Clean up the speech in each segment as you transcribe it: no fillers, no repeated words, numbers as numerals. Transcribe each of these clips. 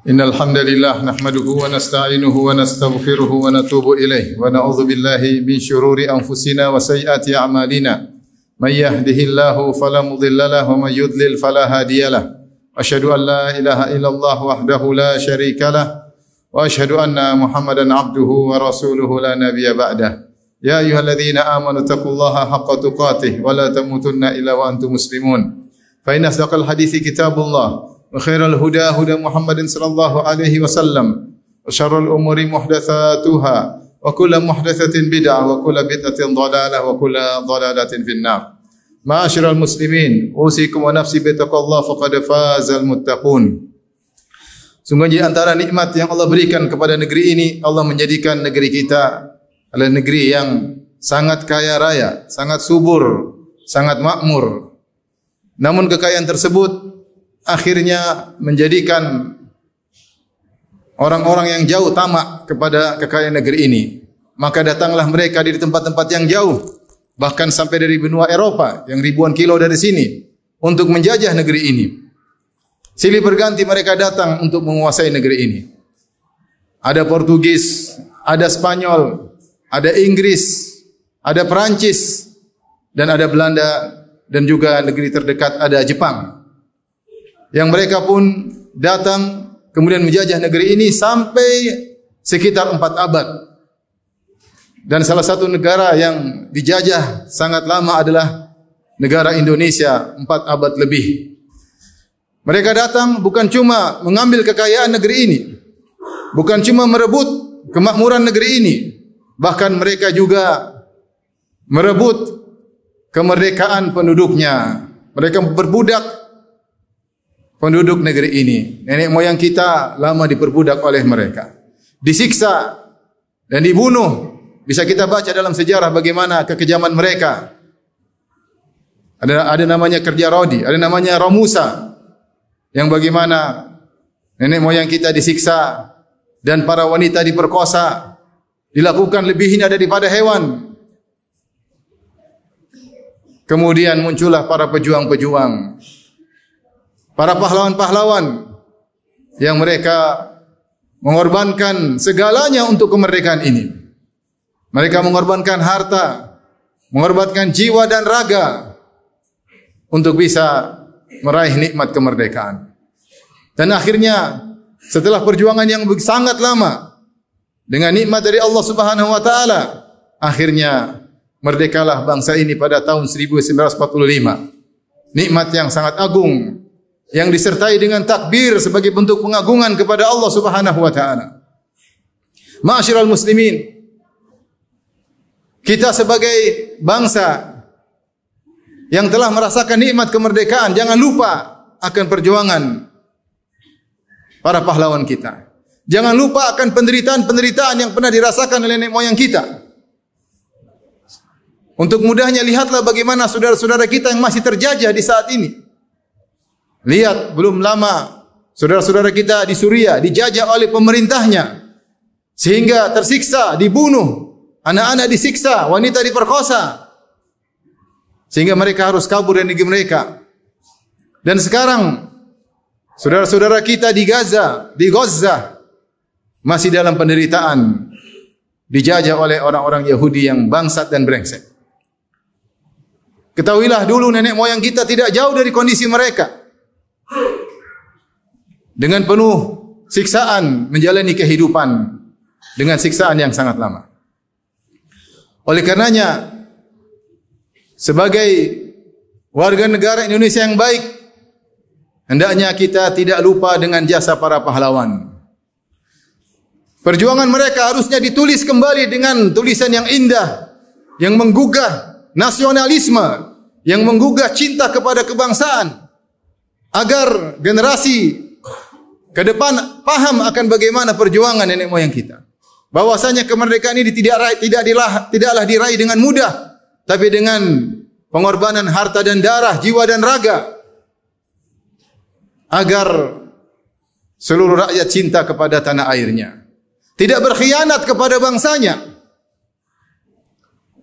Innal hamdalillah nahmaduhu wa nasta'inuhu wa nastaghfiruhu wa natubu ilayh wa na'udzu billahi min shururi anfusina wa sayyiati a'malina. May yahdihillahu fala mudilla lahu wa may yudlil fala hadiyalah. Asyhadu an la ilaha illallah wahdahu la syarika lah wa asyhadu anna Muhammadan abduhu wa rasuluhu la nabiyya ba'dah. Ya ayyuhalladzina amanu taqullaha haqqa tuqatih wa la tamutunna illa wa antum muslimun. Fa inna asdaqal hadithi kitabullah wa khairal huda huda Muhammadin sallallahu alaihi wasallam wa syarrul umuri muhdatsatuha wa kullu muhdatsatin bid'ah wa kullu bid'atin dhalalah wa kullu dhalalatin finnar. Ma'asyiral muslimin, usikum wa nafsi bittaqwallahi faqad fazal muttaqun. Sungguh di antara nikmat yang Allah berikan kepada negeri ini, Allah menjadikan negeri kita adalah negeri yang sangat kaya raya, sangat subur, sangat makmur. Namun kekayaan tersebut akhirnya menjadikan orang-orang yang jauh tamak kepada kekayaan negeri ini. Maka datanglah mereka dari tempat-tempat yang jauh, bahkan sampai dari benua Eropa yang ribuan kilo dari sini untuk menjajah negeri ini. Silih berganti mereka datang untuk menguasai negeri ini. Ada Portugis, ada Spanyol, ada Inggris, ada Perancis, dan ada Belanda, dan juga negeri terdekat ada Jepang. Yang mereka pun datang kemudian menjajah negeri ini sampai sekitar 4 abad. Dan salah satu negara yang dijajah sangat lama adalah negara Indonesia, 4 abad lebih. Mereka datang bukan cuma mengambil kekayaan negeri ini, bukan cuma merebut kemakmuran negeri ini, bahkan mereka juga merebut kemerdekaan penduduknya. Mereka berbudak penduduk negeri ini. Nenek moyang kita lama diperbudak oleh mereka, disiksa dan dibunuh. Bisa kita baca dalam sejarah bagaimana kekejaman mereka. Ada namanya kerja Rodi, ada namanya Romusa, yang bagaimana nenek moyang kita disiksa dan para wanita diperkosa, dilakukan lebih hina daripada hewan. Kemudian muncullah para pejuang-pejuang, para pahlawan-pahlawan yang mereka mengorbankan segalanya untuk kemerdekaan ini. Mereka mengorbankan harta, mengorbankan jiwa dan raga untuk bisa meraih nikmat kemerdekaan. Dan akhirnya setelah perjuangan yang sangat lama dengan nikmat dari Allah Subhanahu wa taala, akhirnya merdekalah bangsa ini pada tahun 1945. Nikmat yang sangat agung yang disertai dengan takbir sebagai bentuk pengagungan kepada Allah Subhanahu wa taala. Ma'asyiral muslimin, kita sebagai bangsa yang telah merasakan nikmat kemerdekaan, jangan lupa akan perjuangan para pahlawan kita. Jangan lupa akan penderitaan-penderitaan yang pernah dirasakan oleh nenek moyang kita. Untuk mudahnya, lihatlah bagaimana saudara-saudara kita yang masih terjajah di saat ini. Lihat, belum lama saudara-saudara kita di Suriah dijajah oleh pemerintahnya sehingga tersiksa, dibunuh, anak-anak disiksa, wanita diperkosa sehingga mereka harus kabur dari negeri mereka. Dan sekarang saudara-saudara kita di Gaza, di Gaza masih dalam penderitaan, dijajah oleh orang-orang Yahudi yang bangsat dan brengsek. Ketahuilah dulu nenek moyang kita tidak jauh dari kondisi mereka. Dengan penuh siksaan menjalani kehidupan dengan siksaan yang sangat lama. Oleh karenanya, sebagai warga negara Indonesia yang baik, hendaknya kita tidak lupa dengan jasa para pahlawan. Perjuangan mereka harusnya ditulis kembali dengan tulisan yang indah, yang menggugah nasionalisme, yang menggugah cinta kepada kebangsaan, agar generasi ke depan paham akan bagaimana perjuangan nenek moyang kita. Bahwasanya kemerdekaan ini tidaklah diraih dengan mudah, tapi dengan pengorbanan harta dan darah, jiwa dan raga, agar seluruh rakyat cinta kepada tanah airnya, tidak berkhianat kepada bangsanya.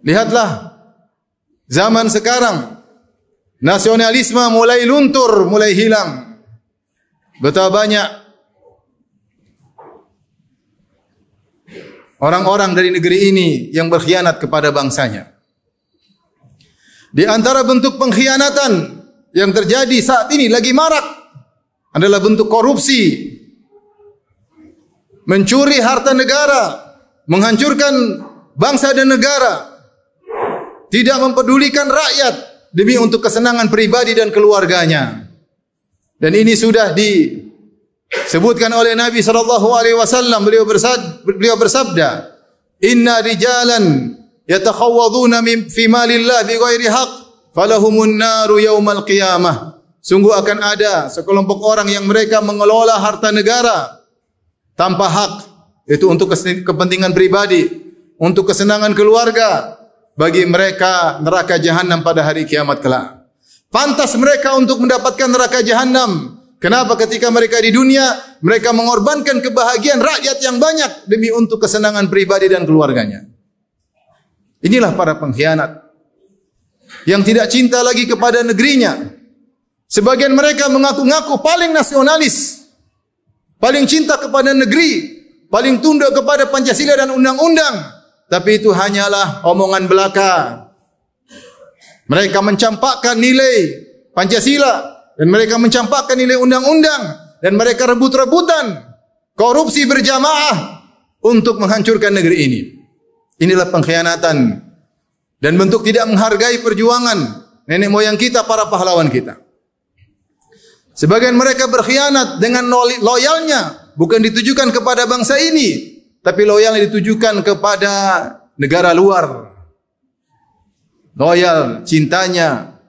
Lihatlah zaman sekarang, nasionalisme mulai luntur, mulai hilang. Betapa banyak orang-orang dari negeri ini yang berkhianat kepada bangsanya. Di antara bentuk pengkhianatan yang terjadi saat ini lagi marak adalah bentuk korupsi, mencuri harta negara, menghancurkan bangsa dan negara, tidak mempedulikan rakyat demi untuk kesenangan pribadi dan keluarganya. Dan ini sudah disebutkan oleh Nabi SAW. Beliau bersabda, "Inna rijalan yatakhawaduna fi malillah bighairi haqq, falahumun naru yaumal qiyamah." Sungguh akan ada sekelompok orang yang mereka mengelola harta negara tanpa hak, itu untuk kepentingan pribadi, untuk kesenangan keluarga. Bagi mereka neraka jahanam pada hari kiamat kelak. Pantas mereka untuk mendapatkan neraka jahanam. Kenapa? Ketika mereka di dunia, mereka mengorbankan kebahagiaan rakyat yang banyak demi untuk kesenangan pribadi dan keluarganya. Inilah para pengkhianat yang tidak cinta lagi kepada negerinya. Sebagian mereka mengaku-ngaku paling nasionalis, paling cinta kepada negeri, paling tunduk kepada Pancasila dan undang-undang. Tapi itu hanyalah omongan belaka. Mereka mencampakkan nilai Pancasila dan mereka mencampakkan nilai undang-undang dan mereka rebut-rebutan, korupsi berjamaah untuk menghancurkan negeri ini. Inilah pengkhianatan dan bentuk tidak menghargai perjuangan nenek moyang kita, para pahlawan kita. Sebagian mereka berkhianat dengan loyalnya bukan ditujukan kepada bangsa ini, tapi loyalnya ditujukan kepada negara luar. Loyal cintanya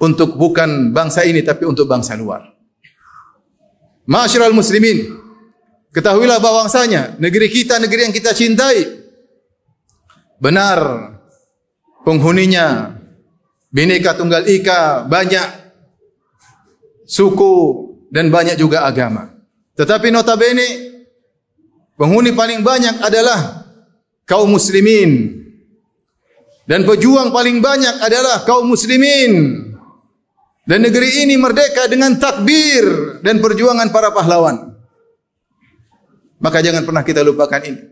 untuk bukan bangsa ini tapi untuk bangsa luar. Ma'asyiral muslimin, ketahuilah bahwasanya negeri kita, negeri yang kita cintai, benar penghuninya Bhinneka Tunggal Ika, banyak suku dan banyak juga agama. Tetapi notabene penghuni paling banyak adalah kaum muslimin. Dan pejuang paling banyak adalah kaum muslimin. Dan negeri ini merdeka dengan takbir dan perjuangan para pahlawan. Maka jangan pernah kita lupakan ini.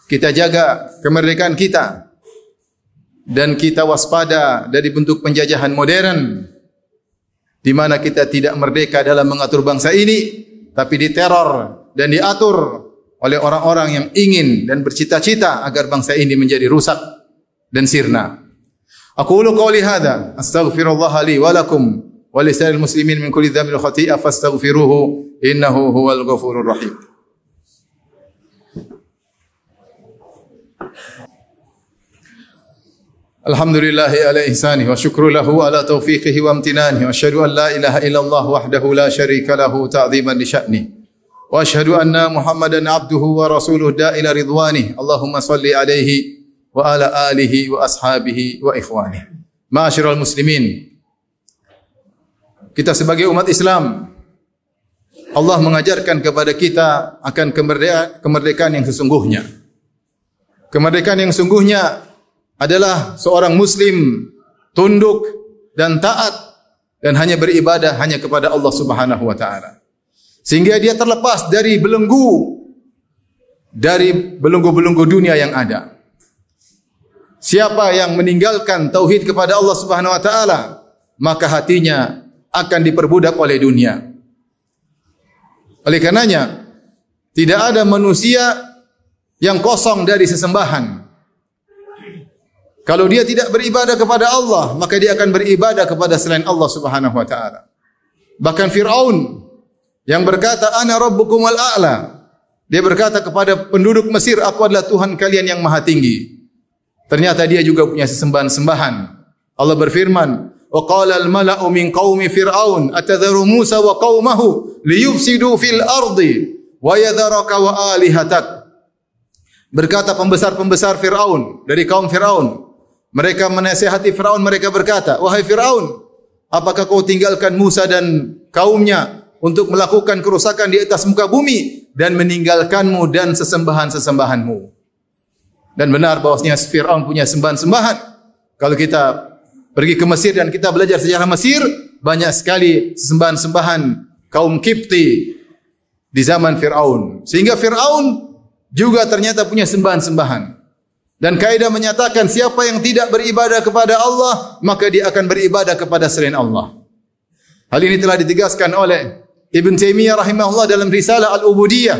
Kita jaga kemerdekaan kita. Dan kita waspada dari bentuk penjajahan modern, di mana kita tidak merdeka dalam mengatur bangsa ini, tapi diteror dan diatur oleh orang-orang yang ingin dan bercita-cita agar bangsa ini menjadi rusak dan sirna. Aqulu qawli hadza astaghfirullah li wa lakum wa lisa'il muslimin min kulli dhanbin wa khati'ah fastaghfiruhu innahu huwal ghafurur rahim. Alhamdulillahi ala ihsanihi wa syukru lahu ala taufiqihi wa amtinanihi wa asyhadu an la ilaha illallah wahdahu la syarika lahu ta'dhiman li sya'nihi. Wa asyhadu anna Muhammadan abduhu wa rasuluhu da'ila ridwanihi. Allahumma salli alaihi wa ala alihi wa ashabihi wa ikhwanihi. Ma'asyiral muslimin, kita sebagai umat Islam, Allah mengajarkan kepada kita akan kemerdekaan yang sesungguhnya. Kemerdekaan yang sesungguhnya adalah seorang muslim tunduk dan taat dan hanya beribadah hanya kepada Allah Subhanahu wa taala. Sehingga dia terlepas dari belenggu dunia yang ada. Siapa yang meninggalkan tauhid kepada Allah Subhanahu wa taala, maka hatinya akan diperbudak oleh dunia. Oleh karenanya, tidak ada manusia yang kosong dari sesembahan. Kalau dia tidak beribadah kepada Allah, maka dia akan beribadah kepada selain Allah Subhanahu wa taala. Bahkan Firaun yang berkata, "Ana rabbukumul a'la." Dia berkata kepada penduduk Mesir, "Aku adalah Tuhan kalian yang maha tinggi." Ternyata dia juga punya sesembahan-sembahan. Allah berfirman, "Wa qala al-mala'u min qaumi Fir'aun atadharu Musa wa qaumahu liyufsidu fil ardi wa yadharaka wa alihatak." Berkata pembesar-pembesar Fir'aun dari kaum Fir'aun. Mereka menasihati Fir'aun, mereka berkata, "Wahai Fir'aun, apakah kau tinggalkan Musa dan kaumnya untuk melakukan kerusakan di atas muka bumi dan meninggalkanmu dan sesembahan-sesembahanmu?" Dan benar bahwasanya Fir'aun punya sembahan-sembahan. Kalau kita pergi ke Mesir dan kita belajar sejarah Mesir, banyak sekali sembahan-sembahan kaum Kipti di zaman Fir'aun. Sehingga Fir'aun juga ternyata punya sembahan-sembahan. Dan kaidah menyatakan siapa yang tidak beribadah kepada Allah, maka dia akan beribadah kepada selain Allah. Hal ini telah ditegaskan oleh Ibn Taimiyah rahimahullah dalam risalah Al-Ubudiyah.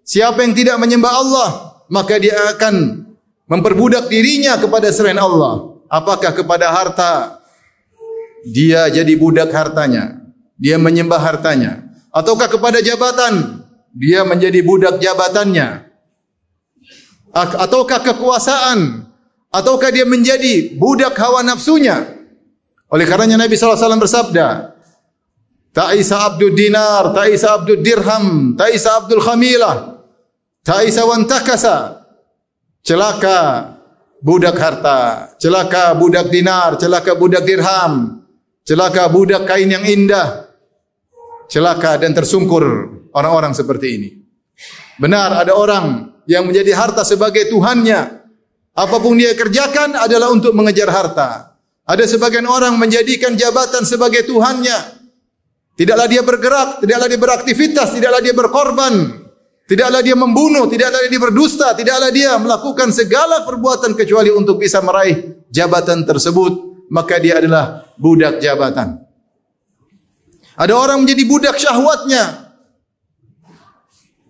Siapa yang tidak menyembah Allah, maka dia akan memperbudak dirinya kepada selain Allah. Apakah kepada harta? Dia jadi budak hartanya. Dia menyembah hartanya. Ataukah kepada jabatan? Dia menjadi budak jabatannya. Ataukah kekuasaan? Ataukah dia menjadi budak hawa nafsunya? Oleh karenanya Nabi SAW bersabda, Ta'isa abdul dinar, ta'isa abdul dirham, ta'isa abdul khamilah, ta'isa wantakasa. Celaka budak harta, celaka budak dinar, celaka budak dirham, celaka budak kain yang indah, celaka dan tersungkur orang-orang seperti ini. Benar, ada orang yang menjadi harta sebagai Tuhannya. Apapun dia kerjakan adalah untuk mengejar harta. Ada sebagian orang menjadikan jabatan sebagai Tuhannya. Tidaklah dia bergerak, tidaklah dia beraktivitas, tidaklah dia berkorban, tidaklah dia membunuh, tidaklah dia berdusta, tidaklah dia melakukan segala perbuatan kecuali untuk bisa meraih jabatan tersebut, maka dia adalah budak jabatan. Ada orang menjadi budak syahwatnya,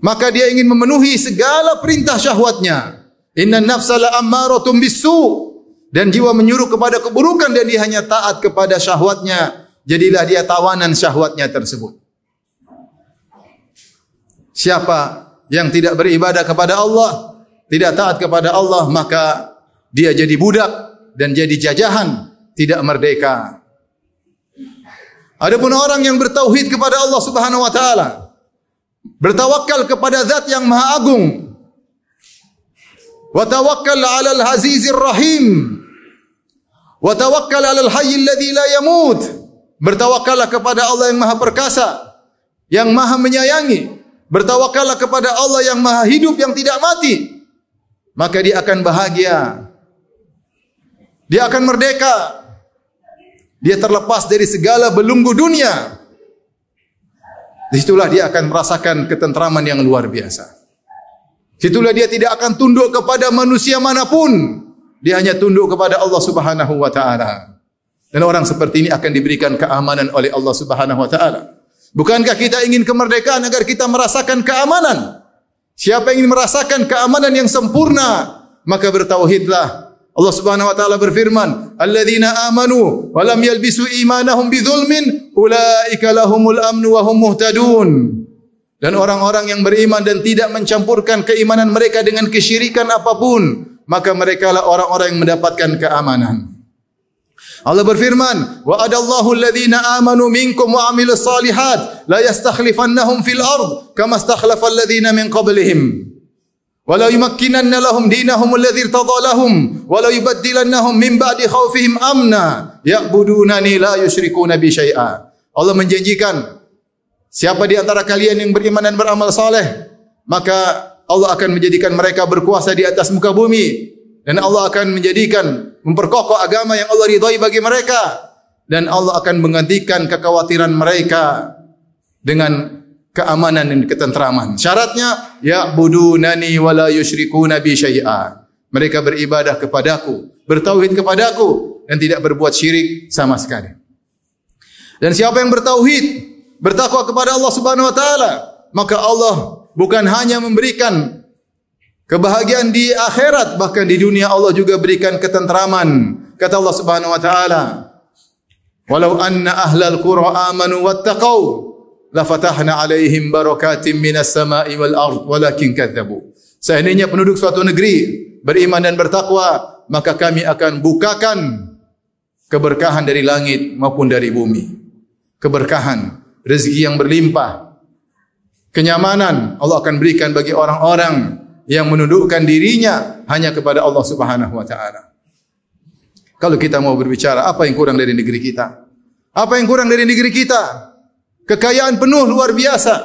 maka dia ingin memenuhi segala perintah syahwatnya. Innan nafsa la'ammaratun bisu, dan jiwa menyuruh kepada keburukan dan dia hanya taat kepada syahwatnya. Jadilah dia tawanan syahwatnya tersebut. Siapa yang tidak beribadah kepada Allah, tidak taat kepada Allah, maka dia jadi budak dan jadi jajahan, tidak merdeka. Adapun orang yang bertauhid kepada Allah Subhanahu wa taala, bertawakal kepada Zat yang Maha Agung, wa tawakkal 'alal Azizir Rahim, wa tawakkal 'alal Hayyil ladzi la yamut. Bertawakallah kepada Allah yang Maha Perkasa, yang Maha Menyayangi. Bertawakallah kepada Allah yang Maha Hidup, yang tidak mati. Maka dia akan bahagia. Dia akan merdeka. Dia terlepas dari segala belenggu dunia. Disitulah dia akan merasakan ketentraman yang luar biasa. Disitulah dia tidak akan tunduk kepada manusia manapun. Dia hanya tunduk kepada Allah Subhanahu wa taala. Dan orang seperti ini akan diberikan keamanan oleh Allah Subhanahu wa taala. Bukankah kita ingin kemerdekaan agar kita merasakan keamanan? Siapa yang ingin merasakan keamanan yang sempurna, maka bertauhidlah. Allah Subhanahu wa taala berfirman, "Alladzina amanu wa lam yalbisu imanahum bidzulmin, ulaika lahumul amnu wa hum muhtadun." Dan orang-orang yang beriman dan tidak mencampurkan keimanan mereka dengan kesyirikan apapun, maka merekalah orang-orang yang mendapatkan keamanan. Allah berfirman, "Wa'adallahu alladhina amanu minkum wa 'amilus salihat la yastakhlifannahum fil ard kama istakhlafa alladhina min qablihim wa la yumakkinanna lahum dinahum alladhi irtadha lahum wa la yubaddilannahum min ba'di khawfihim amna ya'budunani la yusyrikuna bi syai'a." Allah menjanjikan, siapa di antara kalian yang beriman dan beramal saleh, maka Allah akan menjadikan mereka berkuasa di atas muka bumi. Dan Allah akan menjadikan, memperkokoh agama yang Allah ridhai bagi mereka. Dan Allah akan menggantikan kekhawatiran mereka dengan keamanan dan ketentraman. Syaratnya, ya'budunani wa la yusyrikuna bi syai'a. Mereka beribadah kepadaku, bertauhid kepadaku, dan tidak berbuat syirik sama sekali. Dan siapa yang bertauhid, bertakwa kepada Allah Subhanahu wa taala, maka Allah bukan hanya memberikan kebahagiaan di akhirat, bahkan di dunia Allah juga berikan ketentraman. Kata Allah Subhanahu wa taala, "Walau anna ahlal qura amanu wattaqau la fatahna 'alaihim barakatim minas sama'i wal ard walakin kadzabu." Seandainya penduduk suatu negeri beriman dan bertakwa, maka kami akan bukakan keberkahan dari langit maupun dari bumi. Keberkahan, rezeki yang berlimpah, kenyamanan Allah akan berikan bagi orang-orang yang menundukkan dirinya hanya kepada Allah Subhanahu wa taala. Kalau kita mau berbicara, apa yang kurang dari negeri kita? Apa yang kurang dari negeri kita? Kekayaan penuh luar biasa.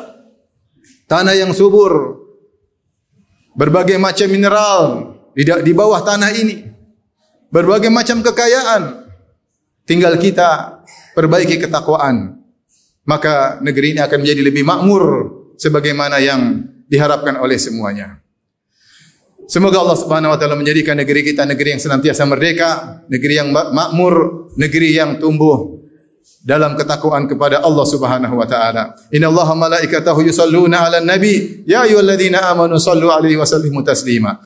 Tanah yang subur, berbagai macam mineral di bawah tanah ini. Berbagai macam kekayaan. Tinggal kita perbaiki ketakwaan. Maka negeri ini akan menjadi lebih makmur sebagaimana yang diharapkan oleh semuanya. Semoga Allah Subhanahu wa taala menjadikan negeri kita negeri yang senantiasa merdeka, negeri yang makmur, negeri yang tumbuh dalam ketakwaan kepada Allah Subhanahu wa taala. Innallaha malaikatahu yusholluna 'alan nabi, ya ayyuhalladzina amanu shallu 'alaihi wa sallimu taslima.